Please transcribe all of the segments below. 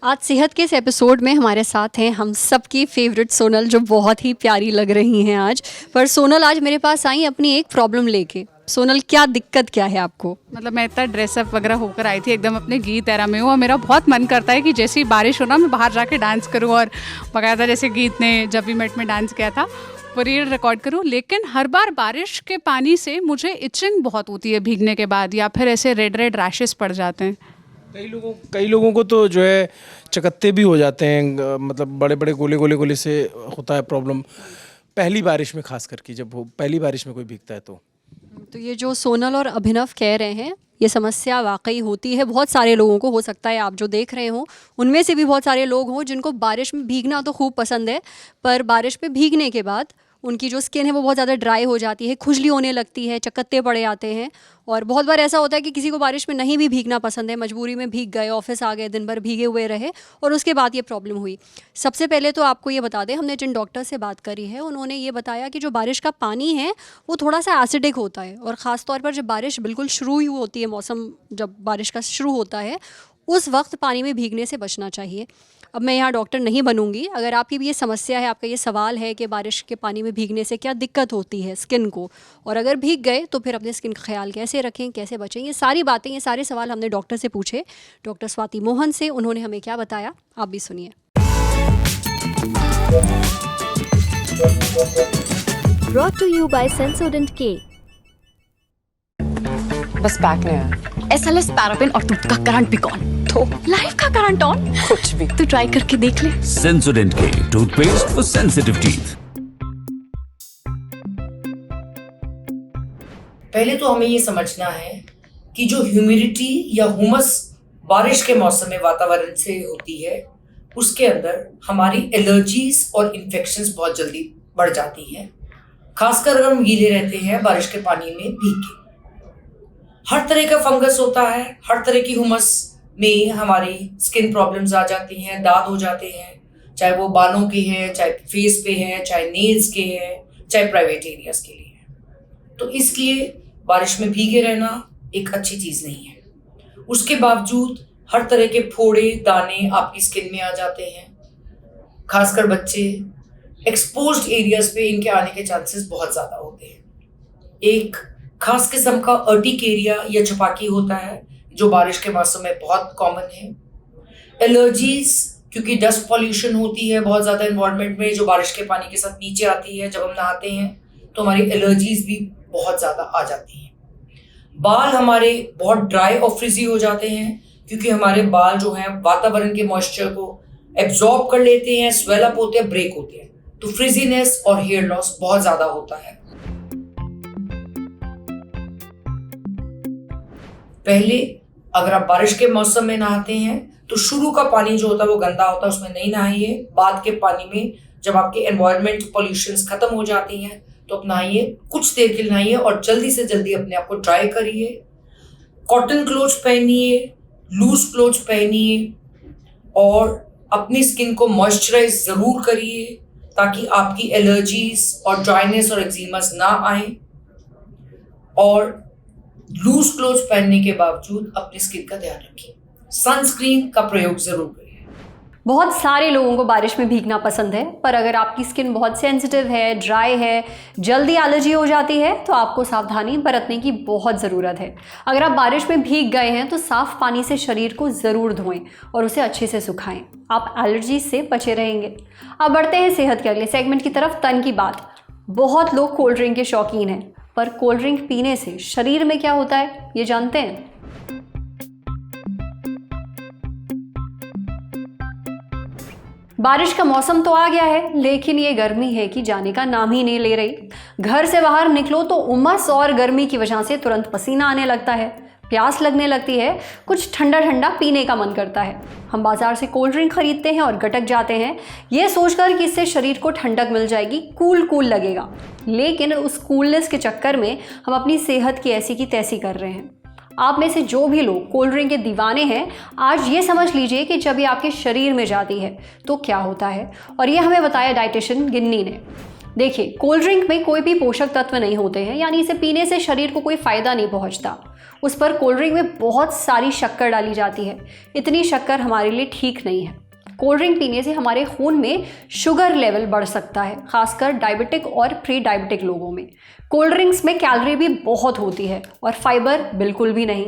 आज सेहत के इस एपिसोड में हमारे साथ हैं हम सबकी फेवरेट सोनल, जो बहुत ही प्यारी लग रही हैं आज। पर सोनल आज मेरे पास आई अपनी एक प्रॉब्लम लेके। सोनल, क्या दिक्कत क्या है आपको? मतलब मैं इतना ड्रेसअप वगैरह होकर आई थी, एकदम अपने गीत एरा में हूँ और मेरा बहुत मन करता है कि जैसे ही बारिश हो ना मैं बाहर जाके डांस करूँ और बकायदा जैसे गीत ने जब भी मेट में डांस किया था वो रील रिकॉर्ड करूँ। लेकिन हर बार बारिश के पानी से मुझे इचिंग बहुत होती है भीगने के बाद, या फिर ऐसे रेड रेड रैशेस पड़ जाते हैं। कई लोगों को तो जो है चकत्ते भी हो जाते हैं, मतलब बड़े बड़े गोले गोले से होता है प्रॉब्लम पहली बारिश में, खास करके जब वो पहली बारिश में कोई भीगता है तो ये जो सोनल और अभिनव कह रहे हैं, ये समस्या वाकई होती है बहुत सारे लोगों को। हो सकता है आप जो देख रहे हो उनमें से भी बहुत सारे लोग हों जिनको बारिश में भीगना तो खूब पसंद है, पर बारिश में भीगने के बाद उनकी जो स्किन है वो बहुत ज़्यादा ड्राई हो जाती है, खुजली होने लगती है, चकत्ते पड़े आते हैं। और बहुत बार ऐसा होता है कि किसी को बारिश में नहीं भी भीगना पसंद है, मजबूरी में भीग गए, ऑफिस आ गए, दिन भर भीगे हुए रहे और उसके बाद ये प्रॉब्लम हुई। सबसे पहले तो आपको ये बता दें, हमने जिन डॉक्टर से बात करी है उन्होंने ये बताया कि जो बारिश का पानी है वो थोड़ा सा एसिडिक होता है, और ख़ास तौर पर जब बारिश बिल्कुल शुरू ही होती है, मौसम जब बारिश का शुरू होता है उस वक्त पानी में भीगने से बचना चाहिए। अब मैं यहाँ डॉक्टर नहीं बनूंगी, अगर आपकी भी ये समस्या है, आपका ये सवाल है कि बारिश के पानी में भीगने से क्या दिक्कत होती है स्किन को, और अगर भीग गए तो फिर अपने स्किन का ख्याल कैसे रखें, कैसे बचें, ये सारी बातें, ये सारे सवाल हमने डॉक्टर से पूछे, डॉक्टर स्वाति मोहन से। उन्होंने हमें क्या बताया आप भी सुनिए। Brought to you by Sensodyne K। बस बैक नहीं आया। SLS पैराबेन और दूध का करंट भी कौन, तो लाइफ का करंट ऑन, कुछ भी तो ट्राई करके देख ले। Sensodyne K toothpaste for sensitive teeth. पहले तो हमें ये समझना है कि जो ह्यूमिडिटी या हुमस बारिश के मौसम में वातावरण से होती है, उसके अंदर हमारी एलर्जीज और इन्फेक्शंस बहुत जल्दी बढ़ जाती हैं, खासकर अगर हम गीले रहते हैं बारिश के पानी में भीग के। हर तरह का फंगस होता है, हर तरह की हुमस में हमारी स्किन प्रॉब्लम्स आ जाती हैं, दाग हो जाते हैं, चाहे वो बालों के हैं, चाहे फेस पे हैं, चाहे नेल्स के हैं, चाहे प्राइवेट एरियाज के लिए हैं। तो इसलिए बारिश में भीगे रहना एक अच्छी चीज़ नहीं है। उसके बावजूद हर तरह के फोड़े दाने आपकी स्किन में आ जाते हैं, खासकर बच्चे, एक्सपोज्ड एरियाज पे इनके आने के चांसेस बहुत ज़्यादा होते हैं। एक खास किस्म का अर्टिक एरिया या छपाकी होता है जो बारिश के मौसम में बहुत कॉमन है। एलर्जीज, क्योंकि डस्ट पॉल्यूशन होती है बहुत ज़्यादा एनवायरनमेंट में, जो बारिश के पानी के साथ नीचे आती है, जब हम नहाते हैं तो हमारी एलर्जीज भी बहुत ज़्यादा आ जाती हैं। बाल हमारे बहुत ड्राई और फ्रिजी हो जाते हैं, क्योंकि हमारे बाल जो हैं वातावरण के मॉइस्चर को एब्जॉर्ब कर लेते हैं, स्वेल अप होते हैं, ब्रेक होते हैं, तो फ्रिजीनेस और हेयर लॉस बहुत ज़्यादा होता है। पहले अगर आप बारिश के मौसम में नहाते हैं तो शुरू का पानी जो होता है वो गंदा होता है, उसमें नहीं नहाइए। बाद के पानी में जब आपके एनवायरनमेंट पॉल्यूशंस खत्म हो जाती हैं तो आप नहाइए, कुछ देर के लिए नहाइए और जल्दी से जल्दी अपने आप को ड्राई करिए। कॉटन क्लोथ्स पहनिए, लूज क्लोथ्स पहनिए और अपनी स्किन को मॉइस्चराइज ज़रूर करिए ताकि आपकी एलर्जीज और ड्राइनेस और एक्जिमास ना आए। और लूज क्लोथ्स पहनने के बावजूद अपनी स्किन का ध्यान रखिए। सनस्क्रीन का प्रयोग जरूर करिए। बहुत सारे लोगों को बारिश में भीगना पसंद है, पर अगर आपकी स्किन बहुत सेंसिटिव है, ड्राई है, जल्दी एलर्जी हो जाती है, तो आपको सावधानी बरतने की बहुत ज़रूरत है। अगर आप बारिश में भीग गए हैं तो साफ़ पानी से शरीर को ज़रूर धोएं और उसे अच्छे से सुखाएं, आप एलर्जी से बचे रहेंगे। अब बढ़ते हैं सेहत के अगले सेगमेंट की तरफ, तन की बात। बहुत लोग कोल्ड ड्रिंक के शौकीन हैं, पर कोल्ड ड्रिंक पीने से शरीर में क्या होता है ये जानते हैं? बारिश का मौसम तो आ गया है, लेकिन ये गर्मी है कि जाने का नाम ही नहीं ले रही। घर से बाहर निकलो तो उमस और गर्मी की वजह से तुरंत पसीना आने लगता है, प्यास लगने लगती है, कुछ ठंडा ठंडा पीने का मन करता है। हम बाजार से कोल्ड ड्रिंक खरीदते हैं और गटक जाते हैं, ये सोचकर कि इससे शरीर को ठंडक मिल जाएगी, कूल कूल लगेगा। लेकिन उस कूलनेस के चक्कर में हम अपनी सेहत की ऐसी की तैसी कर रहे हैं। आप में से जो भी लोग कोल्ड ड्रिंक के दीवाने हैं, आज ये समझ लीजिए कि जब ये आपके शरीर में जाती है तो क्या होता है, और ये हमें बताया डाइटिशियन गिन्नी ने। देखिए, कोल्ड ड्रिंक में कोई भी पोषक तत्व नहीं होते हैं, यानी इसे पीने से शरीर को कोई फ़ायदा नहीं पहुंचता। उस पर कोल्ड ड्रिंक में बहुत सारी शक्कर डाली जाती है। इतनी शक्कर हमारे लिए ठीक नहीं है। कोल्ड ड्रिंक पीने से हमारे खून में शुगर लेवल बढ़ सकता है, खासकर डायबिटिक और प्री डायबिटिक लोगों में। कोल्ड ड्रिंक्स में कैलोरी भी बहुत होती है और फाइबर बिल्कुल भी नहीं।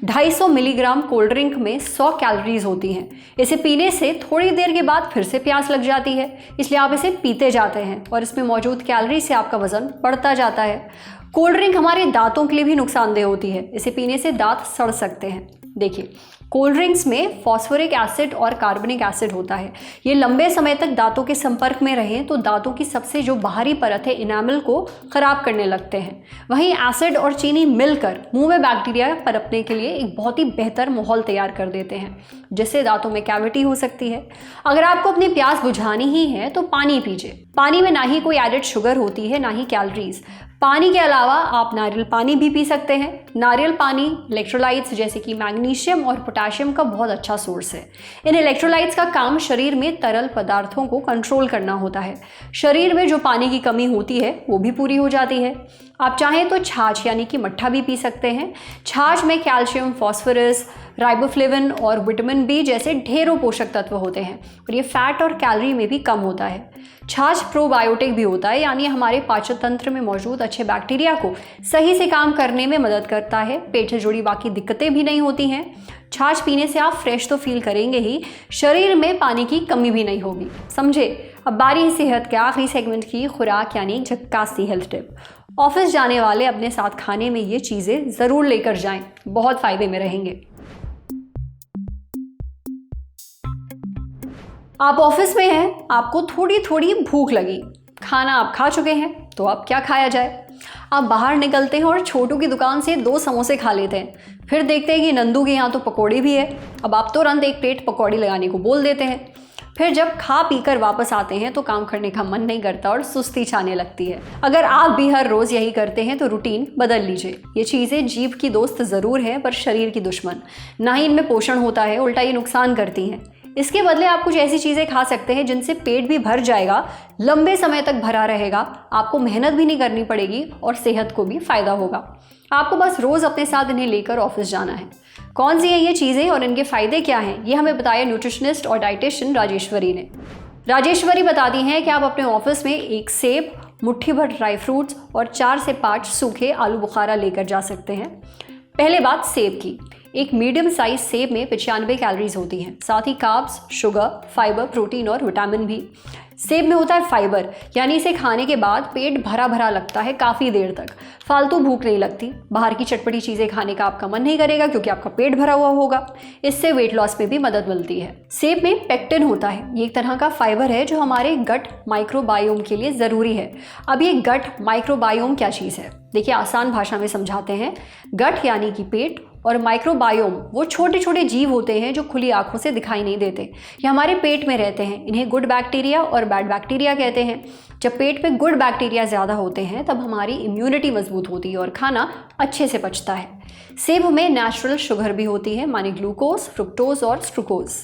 250 मिलीग्राम कोल्ड ड्रिंक में 100 कैलोरीज होती हैं। इसे पीने से थोड़ी देर के बाद फिर से प्यास लग जाती है, इसलिए आप इसे पीते जाते हैं और इसमें मौजूद कैलोरी से आपका वजन बढ़ता जाता है। कोल्ड ड्रिंक हमारे दांतों के लिए भी नुकसानदेह होती है। इसे पीने से दांत सड़ सकते हैं। देखिए, कोल्ड ड्रिंक्स में फॉस्फोरिक एसिड और कार्बनिक एसिड होता है। ये लंबे समय तक दांतों के संपर्क में रहें तो दांतों की सबसे जो बाहरी परत है इनामल को खराब करने लगते हैं। वहीं एसिड और चीनी मिलकर मुंह में बैक्टीरिया पनपने के लिए एक बहुत ही बेहतर माहौल तैयार कर देते हैं, जिससे दांतों में कैविटी हो सकती है। अगर आपको अपनी प्यास बुझानी ही है तो पानी पीजिए। पानी में ना ही कोई एडेड शुगर होती है, ना ही कैलोरीज। पानी के अलावा आप नारियल पानी भी पी सकते हैं। नारियल पानी इलेक्ट्रोलाइट्स जैसे कि मैग्नीशियम और पोटेशियम का बहुत अच्छा सोर्स है। इन इलेक्ट्रोलाइट्स का काम शरीर में तरल पदार्थों को कंट्रोल करना होता है। शरीर में जो पानी की कमी होती है वो भी पूरी हो जाती है। आप चाहें तो छाछ यानी कि मट्ठा भी पी सकते हैं। छाछ में कैल्शियम, फास्फोरस, राइबोफ्लेविन और विटामिन बी जैसे ढेरों पोषक तत्व होते हैं और ये फैट और कैलोरी में भी कम होता है। छाछ प्रोबायोटिक भी होता है, यानी हमारे पाचन तंत्र में मौजूद अच्छे बैक्टीरिया को सही से काम करने में मदद करता है। पेट से जुड़ी बाकी दिक्कतें भी नहीं होती हैं। छाछ पीने से आप फ्रेश तो फील करेंगे ही, शरीर में पानी की कमी भी नहीं होगी। समझे? अब बारी है सेहत के आखिरी सेगमेंट की, खुराक यानी झक्कासी हेल्थ टिप। ऑफिस जाने वाले अपने साथ खाने में ये चीज़ें ज़रूर लेकर जाएं, बहुत फ़ायदे में रहेंगे। आप ऑफिस में हैं, आपको थोड़ी थोड़ी भूख लगी, खाना आप खा चुके हैं, तो अब क्या खाया जाए? आप बाहर निकलते हैं और छोटू की दुकान से 2 समोसे खा लेते हैं। फिर देखते हैं कि नंदू के यहाँ तो पकौड़ी भी है। अब आप तुरंत एक प्लेट पकौड़ी लगाने को बोल देते हैं। फिर जब खा पी कर वापस आते हैं तो काम करने का मन नहीं करता और सुस्ती छाने लगती है। अगर आप भी हर रोज़ यही करते हैं तो रूटीन बदल लीजिए। ये चीज़ें जीभ की दोस्त ज़रूर हैं पर शरीर की दुश्मन। ना ही इनमें पोषण होता है, उल्टा ये नुकसान करती हैं। इसके बदले आप कुछ ऐसी चीज़ें खा सकते हैं जिनसे पेट भी भर जाएगा, लंबे समय तक भरा रहेगा, आपको मेहनत भी नहीं करनी पड़ेगी और सेहत को भी फ़ायदा होगा। आपको बस रोज़ अपने साथ इन्हें लेकर ऑफिस जाना है। कौन सी हैं ये चीज़ें और इनके फ़ायदे क्या हैं, ये हमें बताया न्यूट्रिशनिस्ट और डाइटिशियन राजेश्वरी ने। राजेश्वरी बताती हैं कि आप अपने ऑफिस में 1 सेब, मुट्ठी भर ड्राई फ्रूट्स और 4 से 5 सूखे आलू बुखारा लेकर जा सकते हैं। पहले बात सेब की। एक मीडियम साइज सेब में 95 कैलोरीज होती हैं, साथ ही कार्ब्स, शुगर, फाइबर, प्रोटीन और विटामिन भी। सेब में होता है फाइबर, यानी इसे खाने के बाद पेट भरा भरा लगता है काफ़ी देर तक, फालतू भूख नहीं लगती। बाहर की चटपटी चीज़ें खाने का आपका मन नहीं करेगा क्योंकि आपका पेट भरा हुआ होगा। इससे वेट लॉस में भी मदद मिलती है। सेब में पेक्टिन होता है, ये एक तरह का फाइबर है जो हमारे गट माइक्रोबायोम के लिए ज़रूरी है। अब ये गट माइक्रोबायोम क्या चीज़ है, देखिए आसान भाषा में समझाते हैं। गट यानी कि पेट और माइक्रोबायोम वो छोटे छोटे जीव होते हैं जो खुली आंखों से दिखाई नहीं देते। ये हमारे पेट में रहते हैं। इन्हें गुड बैक्टीरिया और बैड बैक्टीरिया कहते हैं। जब पेट में गुड बैक्टीरिया ज़्यादा होते हैं तब हमारी इम्यूनिटी मजबूत होती है और खाना अच्छे से पचता है। सेब में नेचुरल शुगर भी होती है, माने ग्लूकोज, फ्रुक्टोज और स्ट्रुकोज।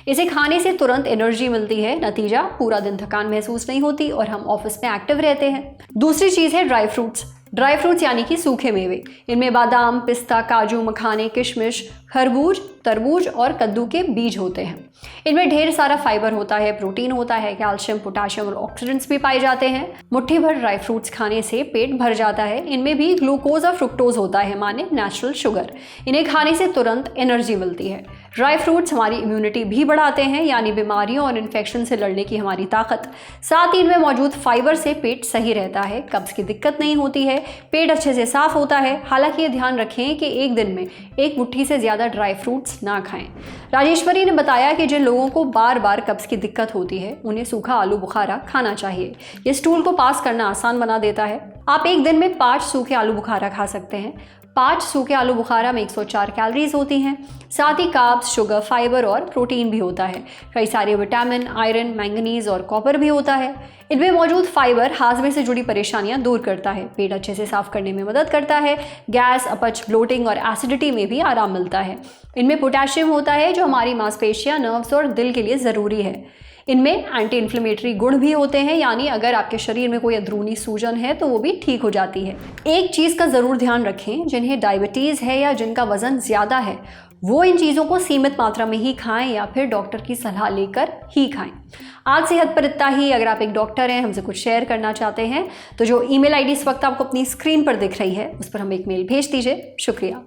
इसे खाने से तुरंत एनर्जी मिलती है, नतीजा पूरा दिन थकान महसूस नहीं होती और हम ऑफिस में एक्टिव रहते हैं। दूसरी चीज़ है ड्राई फ्रूट्स। ड्राई फ्रूट्स यानी कि सूखे मेवे। इनमें बादाम, पिस्ता, काजू, मखाने, किशमिश, खरबूज, तरबूज और कद्दू के बीज होते हैं। इनमें ढेर सारा फाइबर होता है, प्रोटीन होता है, कैल्शियम, पोटेशियम और ऑक्सीडेंट्स भी पाए जाते हैं। मुट्ठी भर ड्राई फ्रूट्स खाने से पेट भर जाता है। इनमें भी ग्लूकोज और फ्रुक्टोज होता है, माने नेचुरल शुगर। इन्हें खाने से तुरंत एनर्जी मिलती है। ड्राई फ्रूट्स हमारी इम्यूनिटी भी बढ़ाते हैं, यानी बीमारियों और इन्फेक्शन से लड़ने की हमारी ताकत। साथ ही इनमें मौजूद फाइबर से पेट सही रहता है, कब्ज की दिक्कत नहीं होती है, पेट अच्छे से साफ होता है। हालांकि ये ध्यान रखें कि एक दिन में 1 मुट्ठी से ज़्यादा ड्राई फ्रूट्स ना खाएं। राजेश्वरी ने बताया कि जिन लोगों को बार बार कब्ज की दिक्कत होती है उन्हें सूखा आलू बुखारा खाना चाहिए। ये स्टूल को पास करना आसान बना देता है। आप एक दिन में 5 सूखे आलू बुखारा खा सकते हैं। 5 सूखे आलू बुखारा में 104 कैलोरीज होती हैं। साथ ही कार्ब्स, शुगर, फाइबर और प्रोटीन भी होता है। कई सारे विटामिन, आयरन, मैंगनीज और कॉपर भी होता है। इनमें मौजूद फाइबर हाजमे से जुड़ी परेशानियां दूर करता है, पेट अच्छे से साफ करने में मदद करता है, गैस, अपच, ब्लोटिंग और एसिडिटी में भी आराम मिलता है। इनमें पोटेशियम होता है जो हमारी मांसपेशियां, नर्व्स और दिल के लिए ज़रूरी है। इनमें एंटी इन्फ्लेमेटरी गुण भी होते हैं, यानी अगर आपके शरीर में कोई अंदरूनी सूजन है तो वो भी ठीक हो जाती है। एक चीज़ का ज़रूर ध्यान रखें, जिन्हें डायबिटीज़ है या जिनका वज़न ज़्यादा है वो इन चीज़ों को सीमित मात्रा में ही खाएं या फिर डॉक्टर की सलाह लेकर ही खाएं। आज सेहत पर इतना ही। अगर आप एक डॉक्टर हैं, हमसे कुछ शेयर करना चाहते हैं तो जो ईमेल आईडी इस वक्त आपको अपनी स्क्रीन पर दिख रही है उस पर हमें एक मेल भेज दीजिए। शुक्रिया।